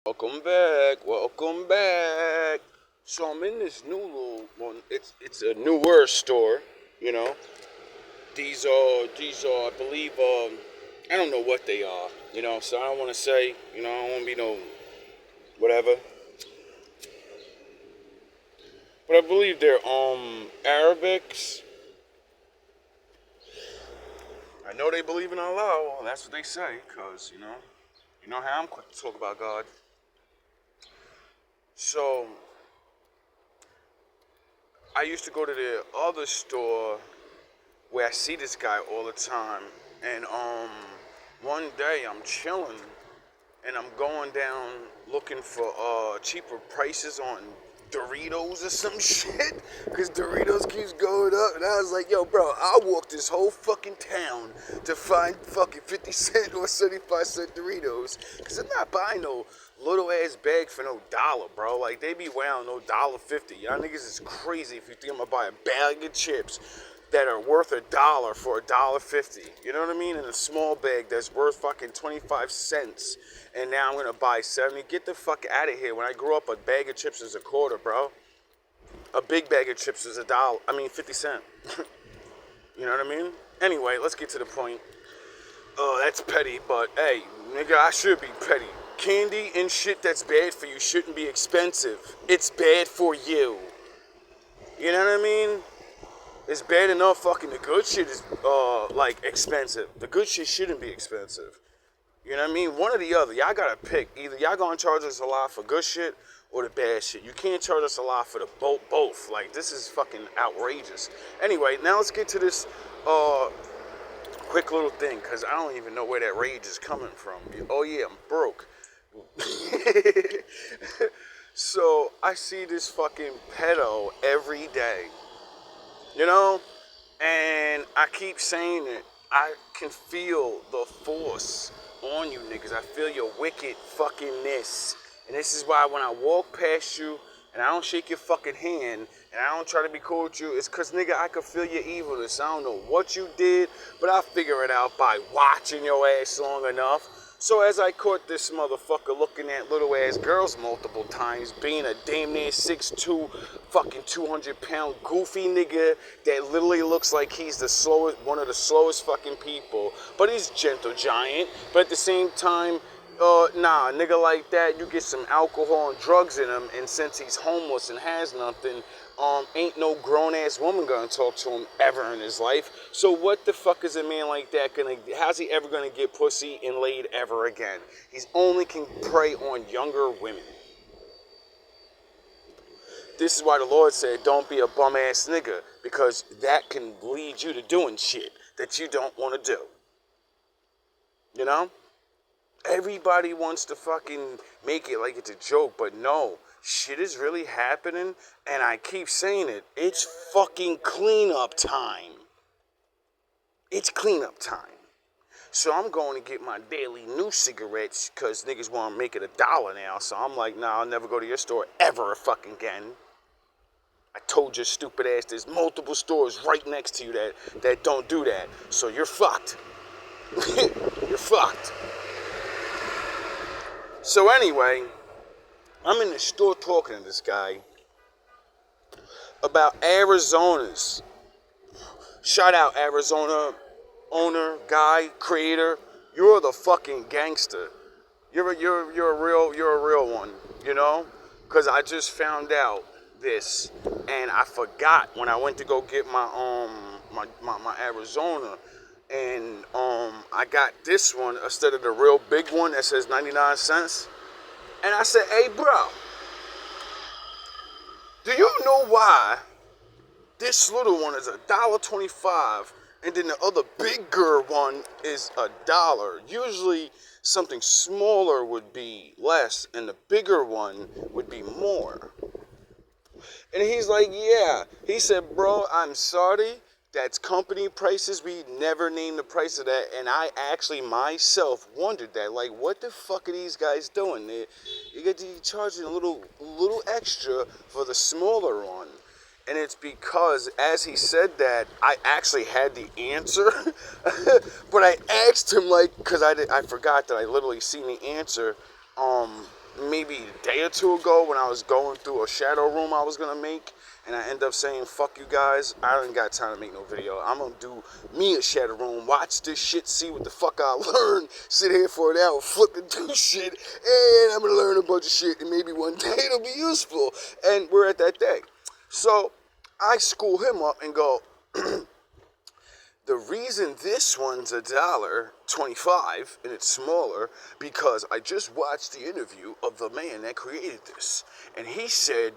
Welcome back. Welcome back. So I'm in this new little one. It's a newer store. You know, these are I believe I don't know what they are. So I don't want to say. I don't want to be no whatever. But I believe they're Arabics. I know they believe in Allah. Well, that's what they say. Cause you know how I'm quick to talk about God. So I used to go to the other store where I see this guy all the time. And one day I'm chilling and I'm going down looking for cheaper prices on Doritos or some shit, because Doritos keeps going up. And I was like, yo, bro, I walked this whole fucking town to find fucking 50 cent or 75-cent Doritos, because I'm not buying no little ass bag for no dollar, bro. Like, they be around no $1.50. Y'all niggas is crazy if you think I'm gonna buy a bag of chips that are worth $1 for $1.50. You know what I mean? In a small bag that's worth fucking 25 cents. And now I'm gonna buy 70. Get the fuck out of here. When I grew up, a bag of chips was a quarter, bro. A big bag of chips is $1. 50 cents. You know what I mean? Anyway, let's get to the point. That's petty, but hey, nigga, I should be petty. Candy and shit that's bad for you shouldn't be expensive. It's bad for you. You know what I mean? It's bad enough fucking the good shit is like expensive. The good shit shouldn't be expensive. You know what I mean? One or the other. Y'all gotta pick. Either y'all gonna charge us a lot for good shit or the bad shit. You can't charge us a lot for the both. Like, this is fucking outrageous. Anyway, now let's get to this quick little thing, because I don't even know where that rage is coming from. Oh yeah, I'm broke. So I see this fucking pedo every day. You know? And I keep saying it. I can feel the force on you niggas. I feel your wicked fuckingness. And this is why when I walk past you and I don't shake your fucking hand and I don't try to be cool with you, it's cause nigga, I can feel your evilness. I don't know what you did, but I'll figure it out by watching your ass long enough. So as I caught this motherfucker looking at little ass girls multiple times, being a damn near 6'2", fucking 200-pound goofy nigga that literally looks like he's the slowest, one of the slowest fucking people, but he's gentle giant. But at the same time, nah, nigga like that, you get some alcohol and drugs in him, and since he's homeless and has nothing, ain't no grown-ass woman gonna talk to him ever in his life. So what the fuck is a man like that how's he ever gonna get pussy and laid ever again? He's only can prey on younger women. This is why the Lord said, don't be a bum-ass nigga, because that can lead you to doing shit that you don't want to do. You know? Everybody wants to fucking make it like it's a joke, but no, shit is really happening, and I keep saying it. It's fucking cleanup time. It's cleanup time. So I'm going to get my daily new cigarettes, because niggas want to make it $1 now. So I'm like, nah, I'll never go to your store ever fucking again. I told your stupid ass there's multiple stores right next to you that don't do that. So you're fucked. You're fucked. So anyway, I'm in the store talking to this guy about Arizona's. Shout out Arizona owner, guy, creator. You're the fucking gangster. You're a real one, you know? Cause I just found out this, and I forgot when I went to go get my Arizona, and I got this one instead of the real big one that says 99 cents. And I said, hey bro, do you know why this little one is $1.25 and then the other bigger one is $1? Usually something smaller would be less and the bigger one would be more. And he's like, yeah. He said, bro, I'm sorry. That's company prices. We never named the price of that. And I actually myself wondered that. Like, what the fuck are these guys doing? You get to charging a little extra for the smaller one. And it's because, as he said that, I actually had the answer. But I asked him, like, because I forgot that I literally seen the answer maybe a day or two ago when I was going through a shadow room I was gonna make, and I end up saying, fuck you guys, I ain't got time to make no video. I'm gonna do me a shadow room, watch this shit, see what the fuck I learn, sit here for an hour, flip and do shit, and I'm gonna learn a bunch of shit, and maybe one day it'll be useful. And we're at that day. So I school him up and go, the reason this one's $1.25 and it's smaller because I just watched the interview of the man that created this, and he said,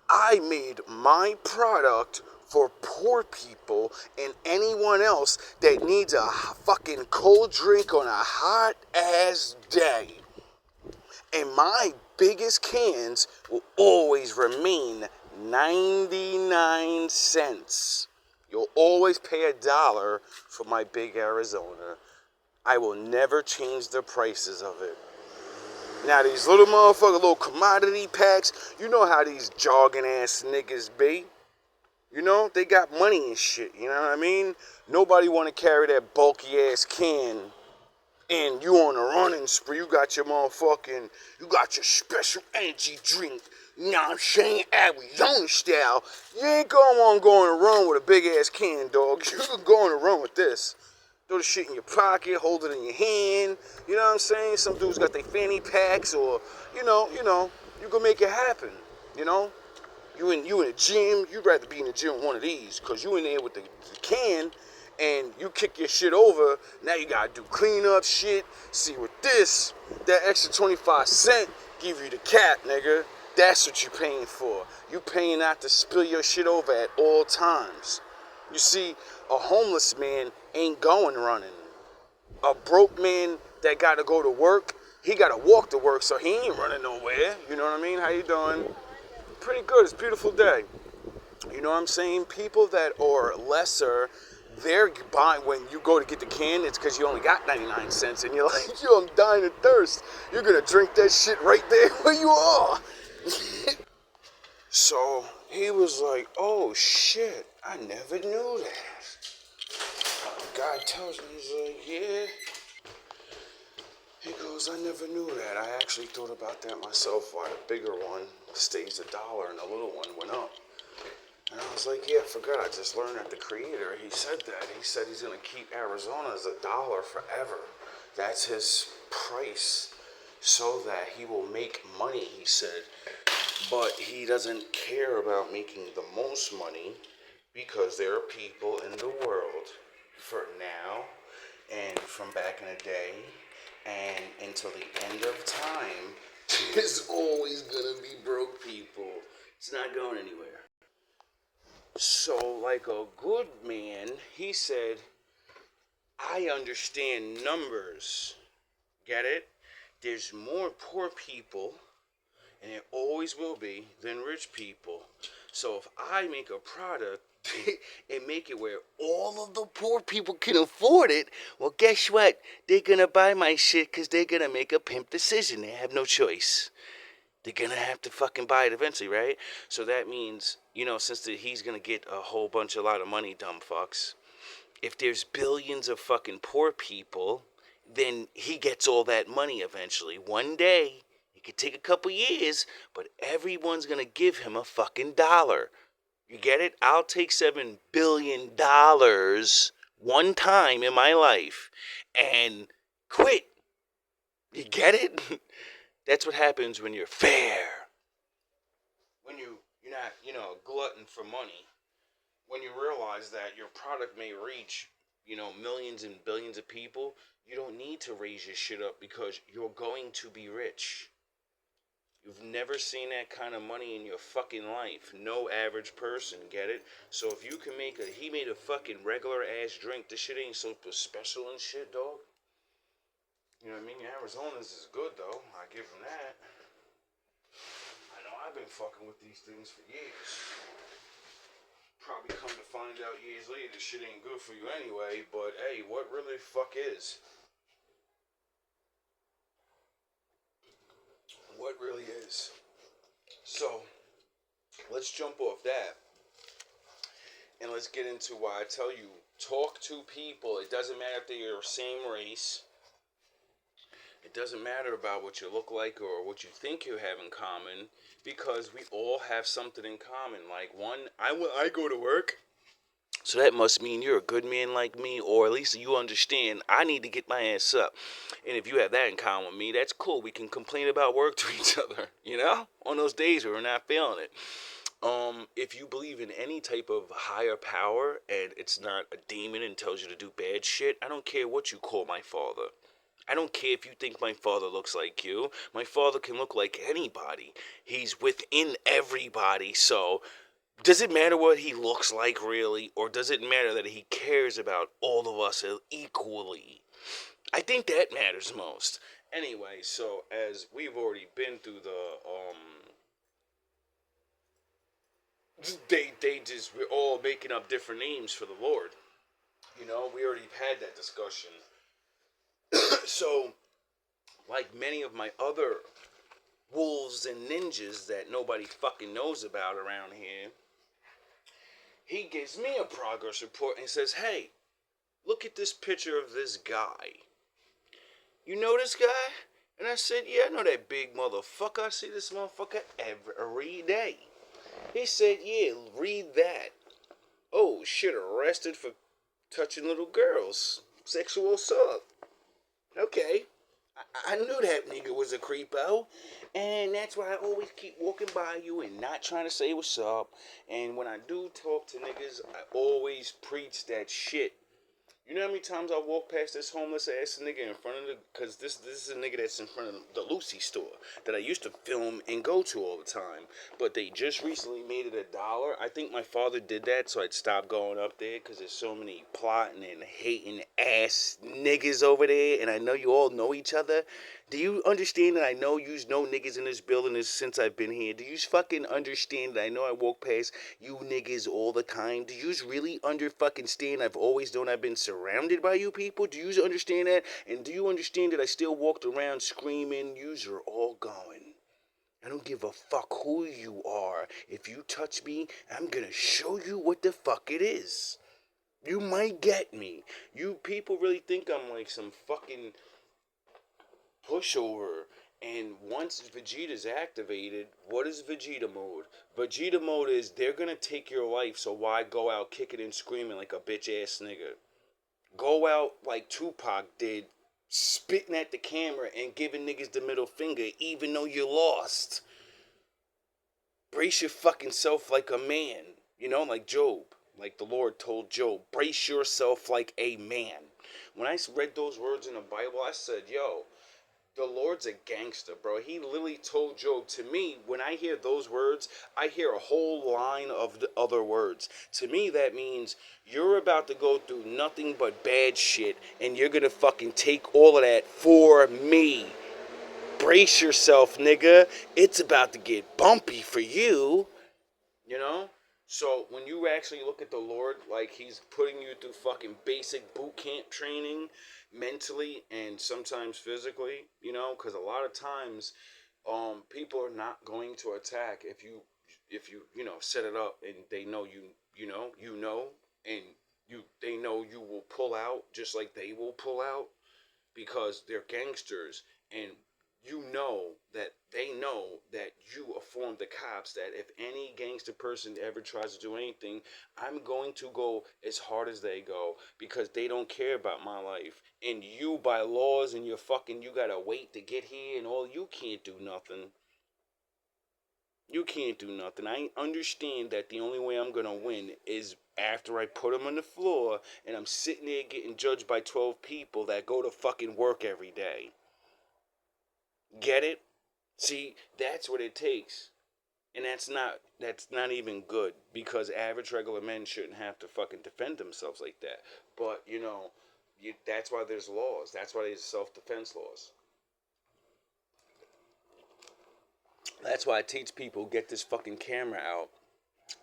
I made my product for poor people and anyone else that needs a fucking cold drink on a hot ass day. And my biggest cans will always remain 99 cents. You'll always pay $1 for my big Arizona. I will never change the prices of it. Now these little motherfucker, little commodity packs, you know how these jogging ass niggas be. You know, they got money and shit, you know what I mean? Nobody want to carry that bulky ass can and you on a running spree. You got your special energy drink. You know what I'm saying? Arizona style. You ain't gonna want to go on a run with a big ass can, dog. You can go on a run with this. Throw the shit in your pocket, hold it in your hand. You know what I'm saying? Some dudes got their fanny packs, or you know, you can make it happen. You know, you in the gym. You'd rather be in the gym with one of these, cause you in there with the can, and you kick your shit over. Now you gotta do cleanup shit. See, with this, that extra 25 cent give you the cap, nigga. That's what you paying for. You paying not to spill your shit over at all times. You see, a homeless man ain't going running. A broke man that got to go to work, he got to walk to work, so he ain't running nowhere. You know what I mean? How you doing? Pretty good. It's a beautiful day. You know what I'm saying? People that are lesser, they're buying, when you go to get the can, it's because you only got 99 cents, and you're like, yo, I'm dying of thirst. You're going to drink that shit right there where you are. So he was like, oh shit, I never knew that. The guy tells me, he's like, yeah. He goes, I never knew that. I actually thought about that myself, why the bigger one stays $1 and the little one went up. And I was like, yeah, I forgot. I just learned that the creator, he said that. He said he's going to keep Arizona as $1 forever. That's his price, so that he will make money, he said. But he doesn't care about making the most money, because there are people in the world for now and from back in the day and until the end of time, there's always gonna be broke people. It's not going anywhere. So, like a good man, he said, I understand numbers. Get it? There's more poor people, and there always will be, than rich people. So if I make a product and make it where all of the poor people can afford it, well, guess what? They're going to buy my shit because they're going to make a pimp decision. They have no choice. They're going to have to fucking buy it eventually, right? So that means, since he's going to get a whole lot of money, dumb fucks, if there's billions of fucking poor people, then he gets all that money eventually. One day, it could take a couple years, but everyone's going to give him a fucking dollar. You get it? I'll take $7 billion one time in my life and quit. You get it? That's what happens when you're fair. When you're not, a glutton for money. When you realize that your product may reach, millions and billions of people, you don't need to raise your shit up because you're going to be rich. You've never seen that kind of money in your fucking life. No average person, get it? So if you can he made a fucking regular ass drink. This shit ain't so special and shit, dog. You know what I mean? Arizona's is good, though. I give him that. I know I've been fucking with these things for years. Probably come to find out years later this shit ain't good for you anyway, but hey, what really fuck is? What really is? So, let's jump off that. And let's get into why I tell you, talk to people. It doesn't matter if they're your same race. It doesn't matter about what you look like or what you think you have in common, because we all have something in common. Like, I go to work, so that must mean you're a good man like me, or at least you understand I need to get my ass up. And if you have that in common with me, that's cool. We can complain about work to each other, on those days where we're not feeling it. If you believe in any type of higher power and it's not a demon and tells you to do bad shit, I don't care what you call my father. I don't care if you think my father looks like you. My father can look like anybody. He's within everybody, so does it matter what he looks like, really? Or does it matter that he cares about all of us equally? I think that matters most. Anyway, so as we've already been through we're all making up different names for the Lord. We already had that discussion. So, like many of my other wolves and ninjas that nobody fucking knows about around here, he gives me a progress report and says, hey, look at this picture of this guy. You know this guy? And I said, yeah, I know that big motherfucker. I see this motherfucker every day. He said, yeah, read that. Oh, shit, arrested for touching little girls. Sexual assault. Okay. I knew that nigga was a creepo. And that's why I always keep walking by you and not trying to say what's up. And when I do talk to niggas, I always preach that shit. You know how many times I walk past this homeless ass nigga in front of because this is a nigga that's in front of the Lucy store that I used to film and go to all the time. But they just recently made it $1. I think my father did that so I'd stop going up there because there's so many plotting and hating ass niggas over there, and I know you all know each other. Do you understand that I know you know niggas in this building since I've been here? Do you fucking understand that I know I walk past you niggas all the time? Do you really fucking stand? I've always known I've been surrounded by you people. Do you understand that? And do you understand that I still walked around screaming, yous are all going? I don't give a fuck who you are. If you touch me, I'm gonna show you what the fuck it is. You might get me. You people really think I'm like some fucking pushover. And once Vegeta's activated, what is Vegeta mode? Vegeta mode is they're gonna take your life, so why go out kicking and screaming like a bitch ass nigga? Go out like Tupac did, spitting at the camera and giving niggas the middle finger even though you lost. Brace your fucking self like a man, like Job. Like the Lord told Job, brace yourself like a man. When I read those words in the Bible, I said, yo, the Lord's a gangster, bro. He literally told Job. To me, when I hear those words, I hear a whole line of the other words. To me, that means you're about to go through nothing but bad shit, and you're gonna fucking take all of that for me. Brace yourself, nigga. It's about to get bumpy for you. So when you actually look at the Lord, like he's putting you through fucking basic boot camp training, mentally and sometimes physically, because a lot of times, people are not going to attack if you set it up and they know and they know you will pull out just like they will pull out because they're gangsters, and they know that you informed the cops that if any gangster person ever tries to do anything, I'm going to go as hard as they go because they don't care about my life. And you, by laws and you gotta wait to get here and all, you can't do nothing. You can't do nothing. I understand that the only way I'm gonna win is after I put them on the floor and I'm sitting there getting judged by 12 people that go to fucking work every day. Get it? See, that's what it takes. And that's not even good because average regular men shouldn't have to fucking defend themselves like that. But, that's why there's laws. That's why there's self-defense laws. That's why I teach people get this fucking camera out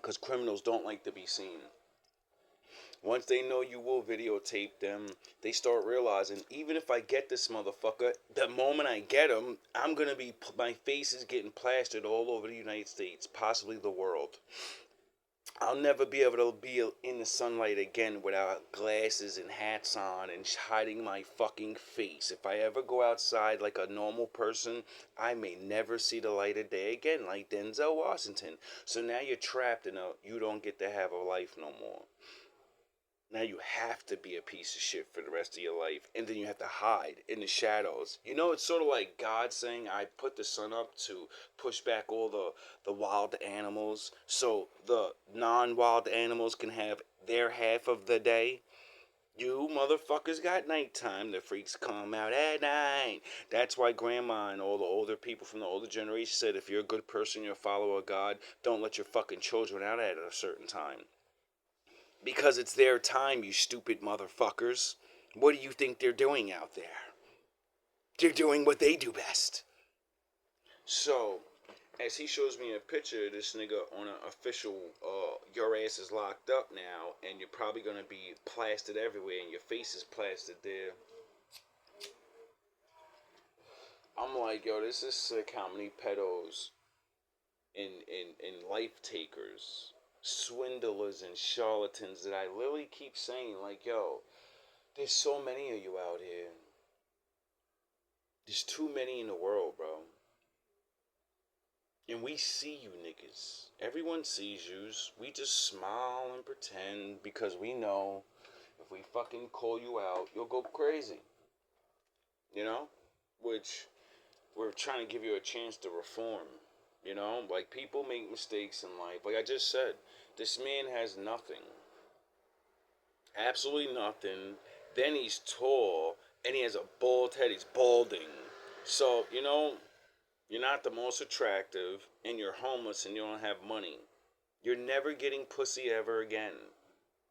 because criminals don't like to be seen. Once they know you will videotape them, they start realizing, even if I get this motherfucker, the moment I get him, my face is getting plastered all over the United States, possibly the world. I'll never be able to be in the sunlight again without glasses and hats on and hiding my fucking face. If I ever go outside like a normal person, I may never see the light of day again, like Denzel Washington. So now you're trapped in you don't get to have a life no more. Now you have to be a piece of shit for the rest of your life, and then you have to hide in the shadows. You know, it's sort of like God saying, I put the sun up to push back all the wild animals so the non-wild animals can have their half of the day. You motherfuckers got nighttime. The freaks come out at night. That's why grandma and all the older people from the older generation said, if you're a good person, you're a follower of God, don't let your fucking children out at a certain time. Because it's their time, you stupid motherfuckers. What do you think they're doing out there? They're doing what they do best. So, as he shows me a picture of this nigga on an official, your ass is locked up now, and you're probably gonna be plastered everywhere, and your face is plastered there. I'm like, yo, this is sick how many pedos and life takers, swindlers and charlatans that I literally keep saying, like, yo, there's so many of you out here. There's too many in the world, bro. And we see you niggas. Everyone sees yous. We just smile and pretend because we know if we fucking call you out, you'll go crazy. You know? Which we're trying to give you a chance to reform. You know? Like, people make mistakes in life. Like I just said, this man has nothing. Absolutely nothing. Then he's tall and he has a bald head. He's balding. So, you know, you're not the most attractive and you're homeless and you don't have money. You're never getting pussy ever again.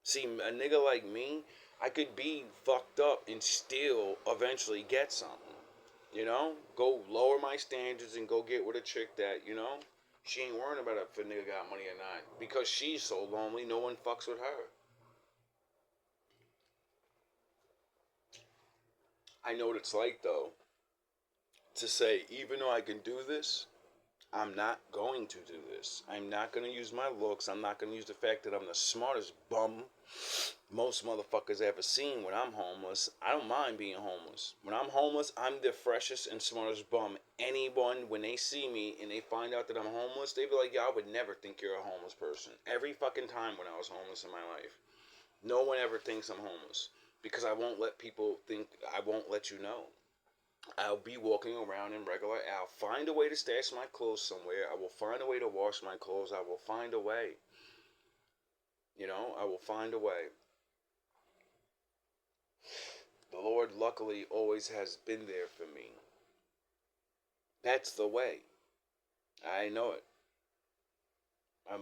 See, a nigga like me, I could be fucked up and still eventually get something. You know? Go lower my standards and go get with a chick that, you know, she ain't worrying about if a nigga got money or not. Because she's so lonely, no one fucks with her. I know what it's like, though, to say, even though I can do this, I'm not going to do this. I'm not going to use my looks. I'm not going to use the fact that I'm the smartest bum most motherfuckers ever seen when I'm homeless. I don't mind being homeless. When I'm homeless, I'm the freshest and smartest bum. Anyone, when they see me and they find out that I'm homeless, they be like, yeah, I would never think you're a homeless person. Every fucking time when I was homeless in my life. No one ever thinks I'm homeless. Because I won't let people think, I won't let you know. I'll be walking around in regular. I'll find a way to stash my clothes somewhere. I will find a way to wash my clothes. I will find a way. You know, I will find a way. The Lord, luckily, always has been there for me. That's the way. I know it.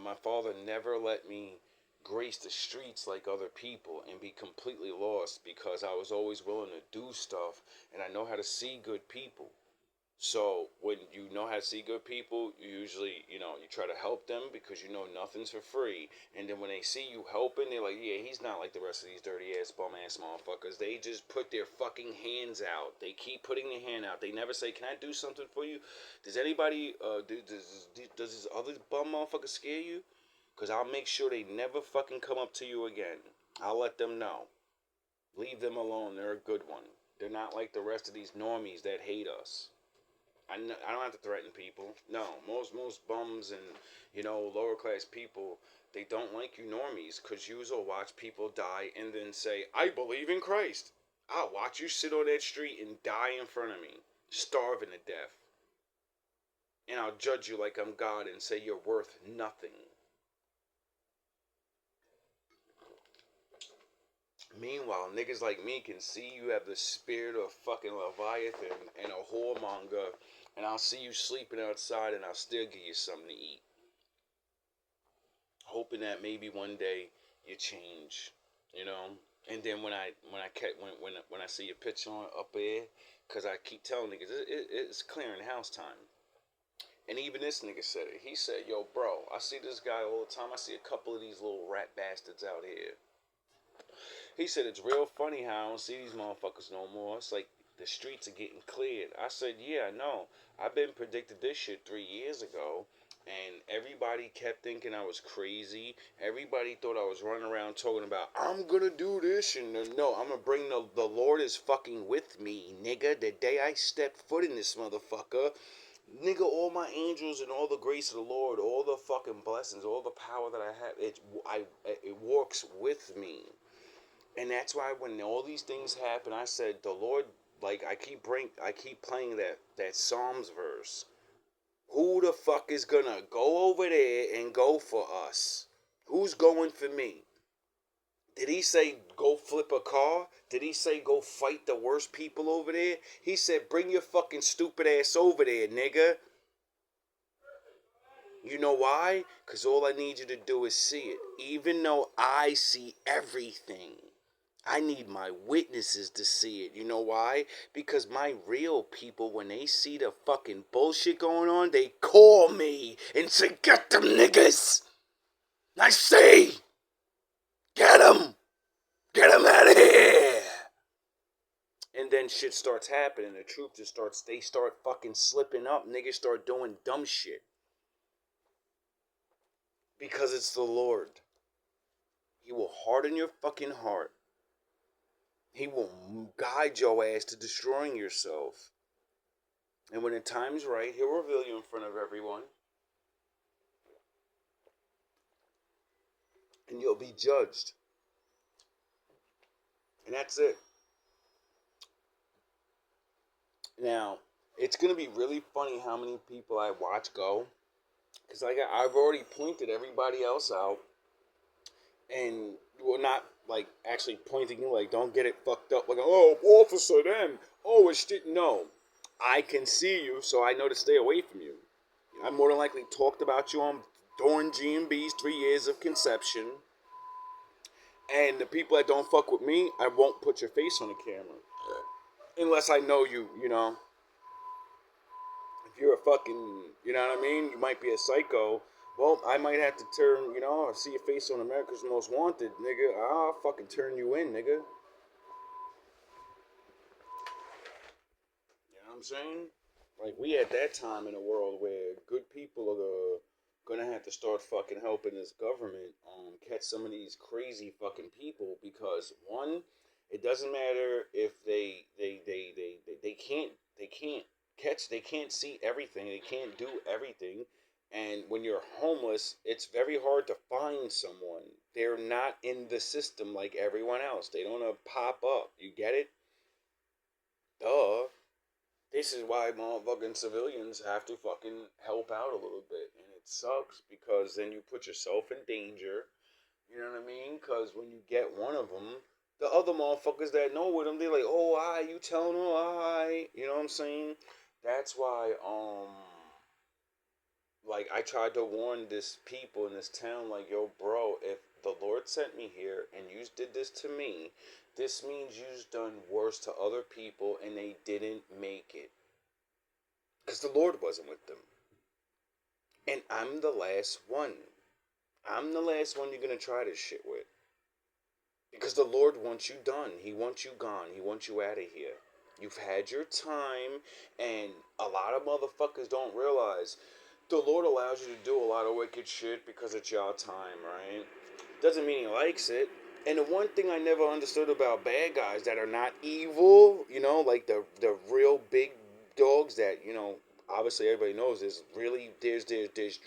My father never let me grace the streets like other people and be completely lost because I was always willing to do stuff and I know how to see good people. So when you know how to see good people, you usually, you know, you try to help them because you know nothing's for free. And then when they see you helping, they're like, yeah, he's not like the rest of these dirty ass bum ass motherfuckers. They just put their fucking hands out. They keep putting their hand out. They never say, can I do something for you? Does anybody, does this other bum motherfucker scare you? Because I'll make sure they never fucking come up to you again. I'll let them know. Leave them alone. They're a good one. They're not like the rest of these normies that hate us. I don't have to threaten people. No, most bums and, you know, lower class people, they don't like you normies because you will watch people die and then say, I believe in Christ. I'll watch you sit on that street and die in front of me, starving to death. And I'll judge you like I'm God and say you're worth nothing. Meanwhile, niggas like me can see you have the spirit of fucking Leviathan and a whoremonger, and I'll see you sleeping outside and I'll still give you something to eat. Hoping that maybe one day you change, you know? And then when I see your picture on up there, cause I keep telling niggas it's clearing house time. And even this nigga said it. He said, yo, bro, I see this guy all the time. I see a couple of these little rat bastards out here. He said, it's real funny how I don't see these motherfuckers no more. It's like the streets are getting cleared. I said, yeah, I know. I've been predicted this shit 3 years ago. And everybody kept thinking I was crazy. Everybody thought I was running around talking about, I'm gonna do this, and no, I'm gonna bring the Lord is fucking with me, nigga. The day I step foot in this motherfucker, nigga, all my angels and all the grace of the Lord, all the fucking blessings, all the power that I have, it works with me. And that's why when all these things happen, I said the Lord, like I keep playing that Psalms verse. Who the fuck is gonna go over there and go for us? Who's going for me? Did he say go flip a car? Did he say go fight the worst people over there? He said bring your fucking stupid ass over there, nigga. You know why? Because all I need you to do is see it. Even though I see everything, I need my witnesses to see it. You know why? Because my real people, when they see the fucking bullshit going on, they call me and say, get them niggas. I say, get them. Get them out of here. And then shit starts happening. The truth just starts, they start fucking slipping up. Niggas start doing dumb shit. Because it's the Lord. He will harden your fucking heart. He will guide your ass to destroying yourself. And when the time's right, he'll reveal you in front of everyone. And you'll be judged. And that's it. Now, it's going to be really funny how many people I watch go. Because I've already pointed everybody else out. And we're not, like, actually pointing you, like, don't get it fucked up. Like, oh, officer, them. Oh, it's shit. No. I can see you, so I know to stay away from you. I more than likely talked about you on during GMB's 3 years of conception. And the people that don't fuck with me, I won't put your face on the camera. Unless I know you, you know. If you're a fucking, you know what I mean? You might be a psycho. Well, I might have to turn, you know, see your face on America's Most Wanted, nigga. I'll fucking turn you in, nigga. You know what I'm saying? Like, we at that time in a world where good people are gonna have to start fucking helping this government catch some of these crazy fucking people, because one, it doesn't matter if they can't see everything, they can't do everything. And when you're homeless, it's very hard to find someone. They're not in the system like everyone else. They don't pop up. You get it? Duh. This is why motherfucking civilians have to fucking help out a little bit. And it sucks because then you put yourself in danger. You know what I mean? Because when you get one of them, the other motherfuckers that know with them, they're like, oh, you telling them, you know what I'm saying? That's why, like, I tried to warn this people in this town, like, yo, bro, if the Lord sent me here and you did this to me, this means you've done worse to other people and they didn't make it. Because the Lord wasn't with them. And I'm the last one. I'm the last one you're going to try this shit with. Because the Lord wants you done. He wants you gone. He wants you out of here. You've had your time, and a lot of motherfuckers don't realize the Lord allows you to do a lot of wicked shit because it's your time, right? Doesn't mean he likes it. And the one thing I never understood about bad guys that are not evil, you know, like the real big dogs that, you know, obviously everybody knows there's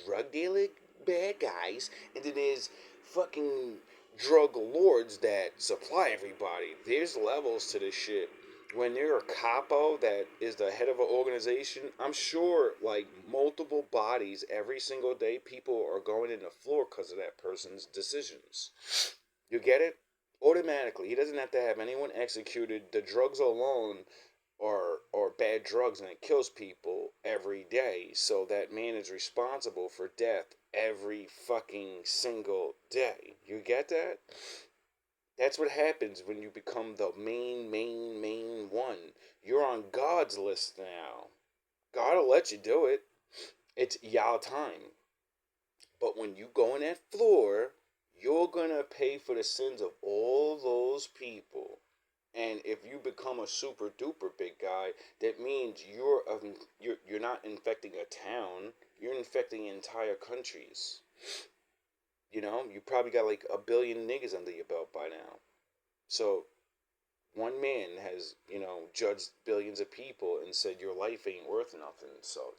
drug dealing bad guys, and then there's fucking drug lords that supply everybody. There's levels to this shit. When you're a capo that is the head of an organization, I'm sure, like, multiple bodies every single day, people are going in the floor because of that person's decisions. You get it? Automatically. He doesn't have to have anyone executed. The drugs alone are bad drugs, and it kills people every day. So that man is responsible for death every fucking single day. You get that? That's what happens when you become the main one. You're on God's list now. God will let you do it. It's y'all time. But when you go on that floor, you're going to pay for the sins of all those people. And if you become a super duper big guy, that means you're not infecting a town. You're infecting entire countries. You probably got like a billion niggas under your belt by now. So one man has, judged billions of people and said your life ain't worth nothing. So.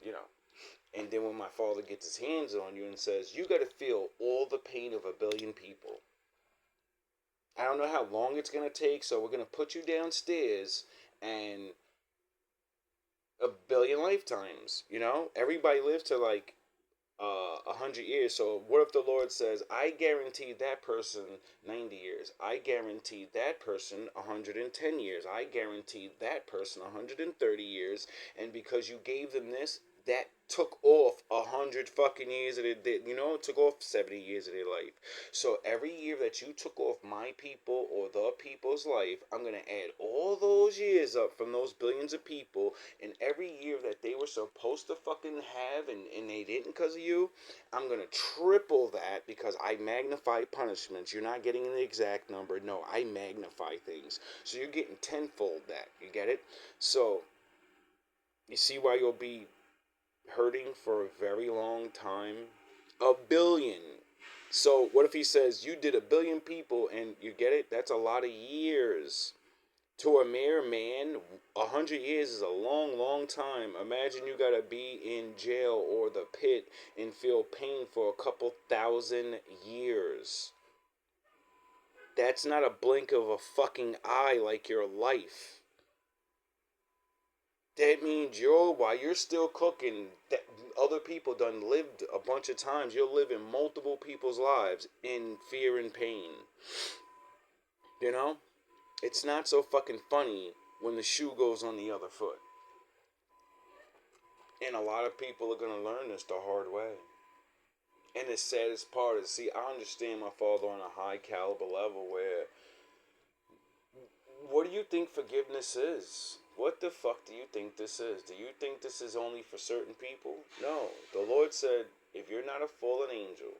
And then when my father gets his hands on you and says, you got to feel all the pain of a billion people. I don't know how long it's going to take, so we're going to put you downstairs and a billion lifetimes, Everybody lives to like 100 years. So what if the Lord says, I guarantee that person 90 years. I guarantee that person 110 years. I guarantee that person 130 years. And because you gave them this, that took off 100 fucking years of it. It took off 70 years of their life. So every year that you took off my people or the people's life, I'm going to add all those years up from those billions of people. And every year that they were supposed to fucking have and they didn't because of you, I'm going to triple that because I magnify punishments. You're not getting the exact number. No, I magnify things. So you're getting tenfold that. You get it? So you see why you'll be hurting for a very long time? A billion. So what if he says you did a billion people and you get it? That's a lot of years. To a mere man, 100 years is a long, long time. Imagine you gotta be in jail or the pit and feel pain for a couple thousand years. That's not a blink of a fucking eye like your life. That means while you're still cooking, that other people done lived a bunch of times. You're living multiple people's lives in fear and pain. It's not so fucking funny when the shoe goes on the other foot. And a lot of people are going to learn this the hard way. And the saddest part is, see, I understand my father on a high caliber level where, what do you think forgiveness is? What the fuck do you think this is? Do you think this is only for certain people? No. The Lord said, if you're not a fallen angel,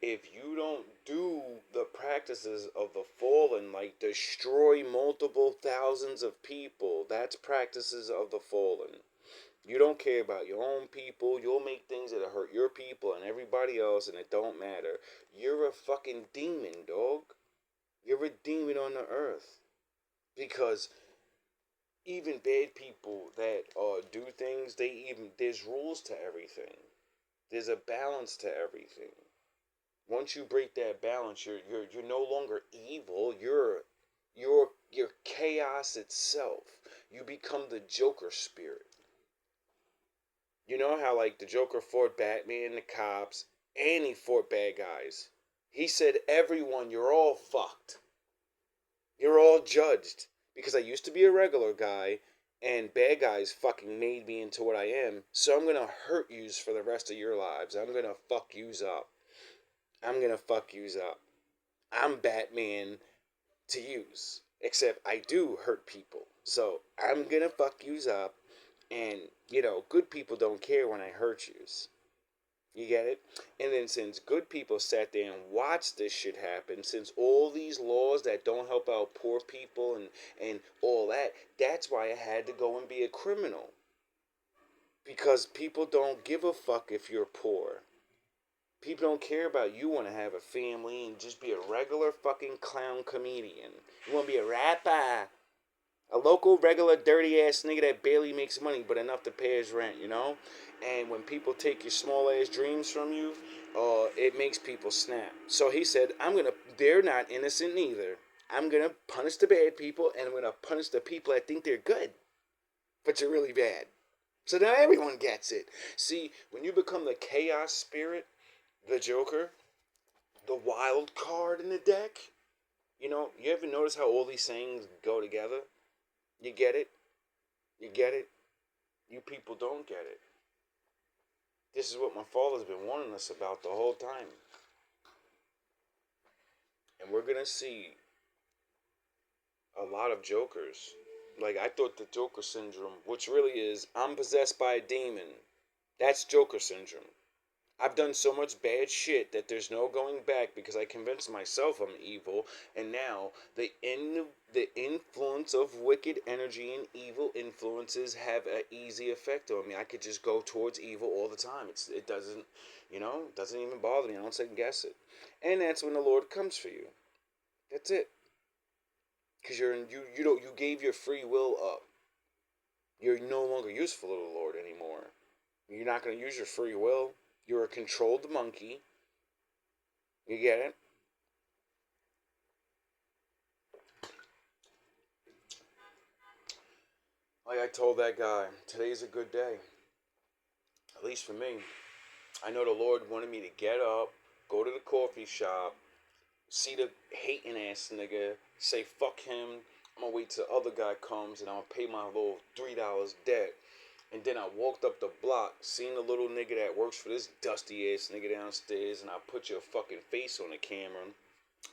if you don't do the practices of the fallen, like destroy multiple thousands of people, that's practices of the fallen. You don't care about your own people. You'll make things that hurt your people and everybody else, and it don't matter. You're a fucking demon, dog. You're a demon on the earth. Because even bad people that do things, there's rules to everything. There's a balance to everything. Once you break that balance, you're no longer evil. You're chaos itself. You become the Joker spirit. You know how like the Joker fought Batman, the cops, and he fought bad guys. He said, everyone, you're all fucked. You're all judged. Because I used to be a regular guy, and bad guys fucking made me into what I am. So I'm gonna hurt yous for the rest of your lives. I'm gonna fuck yous up. I'm gonna fuck yous up. I'm Batman to yous. Except I do hurt people. So I'm gonna fuck yous up. And, good people don't care when I hurt yous. You get it? And then since good people sat there and watched this shit happen, since all these laws that don't help out poor people and all that, that's why I had to go and be a criminal. Because people don't give a fuck if you're poor. People don't care about you want to have a family and just be a regular fucking clown comedian. You want to be a rapper. A local, regular, dirty-ass nigga that barely makes money, but enough to pay his rent, And when people take your small-ass dreams from you, it makes people snap. So he said, they're not innocent neither. I'm going to punish the bad people, and I'm going to punish the people that think they're good, but you're really bad. So now everyone gets it. See, when you become the chaos spirit, the Joker, the wild card in the deck, you ever notice how all these sayings go together? You get it? You get it? You people don't get it. This is what my father's been warning us about the whole time. And we're going to see a lot of Jokers. Like, I thought the Joker syndrome, which really is, I'm possessed by a demon. That's Joker syndrome. I've done so much bad shit that there's no going back because I convinced myself I'm evil, and now the influence of wicked energy and evil influences have an easy effect on me. I could just go towards evil all the time. It doesn't, doesn't even bother me. I don't second guess it, and that's when the Lord comes for you. That's it. Because you gave your free will up. You're no longer useful to the Lord anymore. You're not going to use your free will. You're a controlled monkey. You get it? Like I told that guy, today's a good day. At least for me. I know the Lord wanted me to get up, go to the coffee shop, see the hating ass nigga, say fuck him. I'm gonna wait till the other guy comes and I'm gonna pay my little $3 debt. And then I walked up the block, seen the little nigga that works for this dusty ass nigga downstairs, and I put your fucking face on the camera.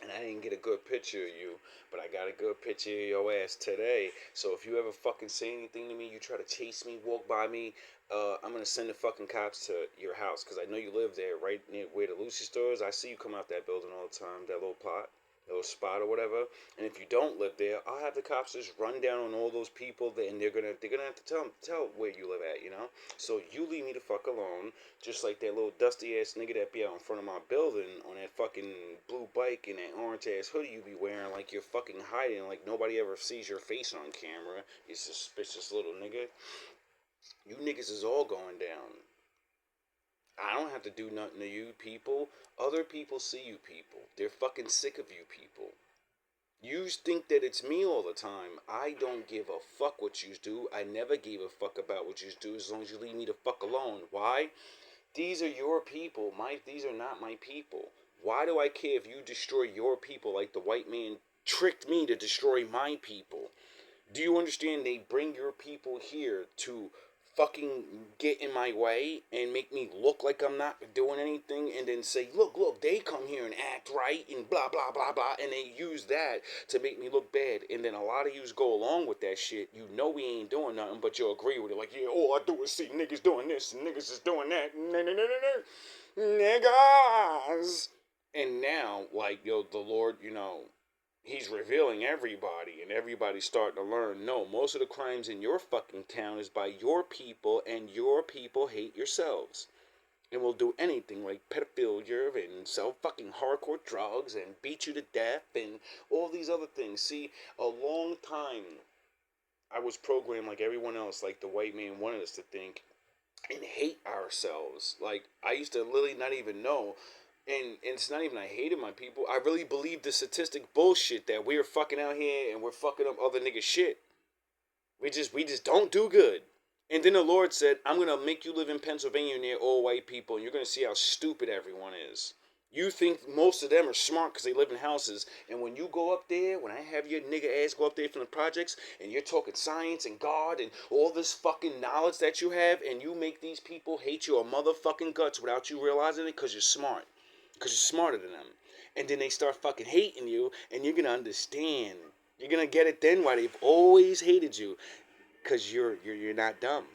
And I didn't get a good picture of you, but I got a good picture of your ass today. So if you ever fucking say anything to me, you try to chase me, walk by me, I'm gonna send the fucking cops to your house, because I know you live there, right near where the Lucy store is. I see you come out that building all the time, that little plot. Little spot or whatever. And if you don't live there, I'll have the cops just run down on all those people, and they're gonna have to tell where you live at. So you leave me the fuck alone, just like that little dusty ass nigga that be out in front of my building on that fucking blue bike and that orange ass hoodie you be wearing, like you're fucking hiding, like nobody ever sees your face on camera. You suspicious little nigga. You niggas is all going down. I don't have to do nothing to you people. Other people see you people. They're fucking sick of you people. You think that it's me all the time. I don't give a fuck what you do. I never gave a fuck about what you do as long as you leave me the fuck alone. Why? These are your people. These are not my people. Why do I care if you destroy your people like the white man tricked me to destroy my people? Do you understand they bring your people here to fucking get in my way and make me look like I'm not doing anything, and then say, look, they come here and act right and blah, blah, blah, blah, and they use that to make me look bad, and then a lot of yous go along with that shit. You know we ain't doing nothing, but you'll agree with it, like, yeah, all I do is see niggas doing this and niggas is doing that, niggas. And now, like, the Lord, He's revealing everybody, and everybody's starting to learn. No, most of the crimes in your fucking town is by your people, and your people hate yourselves. And will do anything like pedophilia and sell fucking hardcore drugs and beat you to death and all these other things. See, a long time I was programmed like everyone else, like the white man wanted us to think, and hate ourselves. Like, I used to literally not even know. And it's not even I hated my people. I really believed the statistic bullshit that we're fucking out here and we're fucking up other niggas' shit. We just don't do good. And then the Lord said, I'm going to make you live in Pennsylvania near all white people, and you're going to see how stupid everyone is. You think most of them are smart because they live in houses. And when you go up there, when I have your nigga ass go up there from the projects, and you're talking science and God and all this fucking knowledge that you have, and you make these people hate your motherfucking guts without you realizing it because you're smart. Because you're smarter than them. And then they start fucking hating you, and you're going to understand. You're going to get it then why they've always hated you. Because you're not dumb.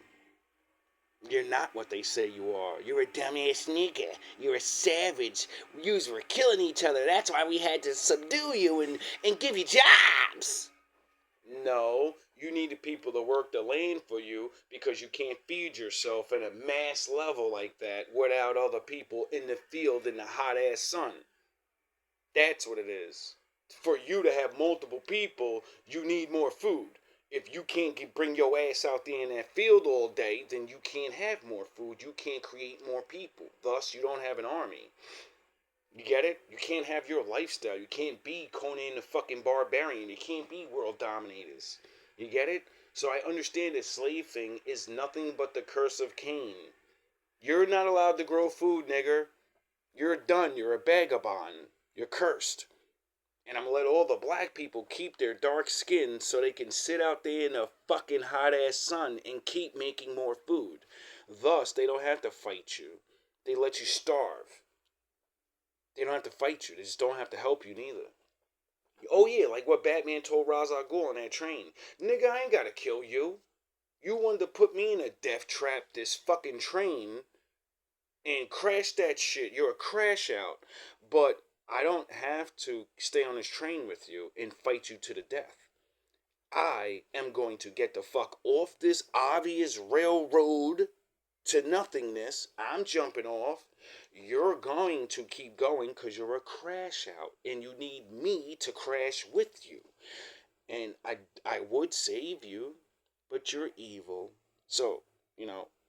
You're not what they say you are. You're a dumbass nigga. You're a savage. Yous were killing each other. That's why we had to subdue you and give you jobs. No, you need the people to work the land for you because you can't feed yourself at a mass level like that without other people in the field in the hot ass sun. That's what it is. For you to have multiple people, you need more food. If you can't bring your ass out there in that field all day, then you can't have more food. You can't create more people. Thus, you don't have an army. You get it? You can't have your lifestyle. You can't be Conan the fucking Barbarian. You can't be world dominators. You get it? So I understand this slave thing is nothing but the curse of Cain. You're not allowed to grow food, nigger. You're done. You're a vagabond. You're cursed. And I'm gonna let all the black people keep their dark skin so they can sit out there in the fucking hot ass sun and keep making more food. Thus, they don't have to fight you. They let you starve. They don't have to fight you. They just don't have to help you neither. Oh yeah, like what Batman told Ra's al Ghul on that train. Nigga, I ain't gotta kill you. You wanted to put me in a death trap, this fucking train, and crash that shit. You're a crash out. But I don't have to stay on this train with you and fight you to the death. I am going to get the fuck off this obvious railroad to nothingness. I'm jumping off. You're going to keep going because you're a crash out and you need me to crash with you. And I would save you, but you're evil. So,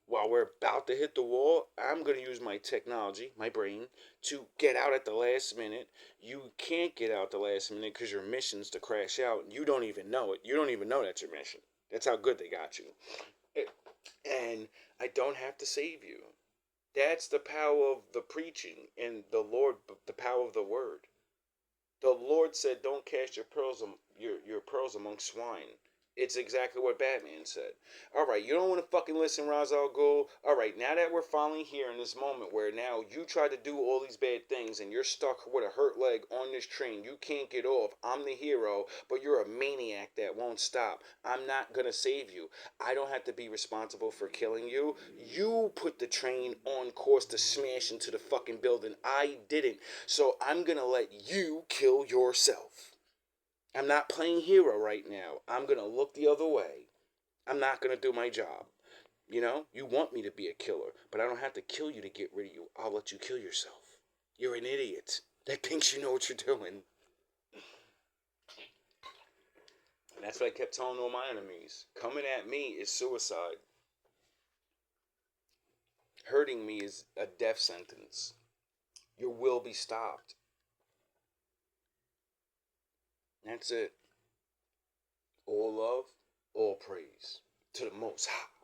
while we're about to hit the wall, I'm going to use my technology, my brain, to get out at the last minute. You can't get out the last minute because your mission's to crash out. And you don't even know it. You don't even know that's your mission. That's how good they got you. And I don't have to save you. That's the power of the preaching and the Lord, the power of the word. The Lord said, "Don't cast your pearls among swine." It's exactly what Batman said. All right, you don't want to fucking listen, Ra's al Ghul. All right, now that we're finally here in this moment where now you try to do all these bad things and you're stuck with a hurt leg on this train, you can't get off. I'm the hero, but you're a maniac that won't stop. I'm not gonna save you. I don't have to be responsible for killing you. You put the train on course to smash into the fucking building. I didn't. So I'm gonna let you kill yourself. I'm not playing hero right now. I'm going to look the other way. I'm not going to do my job. You want me to be a killer, but I don't have to kill you to get rid of you. I'll let you kill yourself. You're an idiot that thinks you know what you're doing. And that's what I kept telling all my enemies. Coming at me is suicide. Hurting me is a death sentence. Your will be stopped. That's it. All love, all praise to the Most High.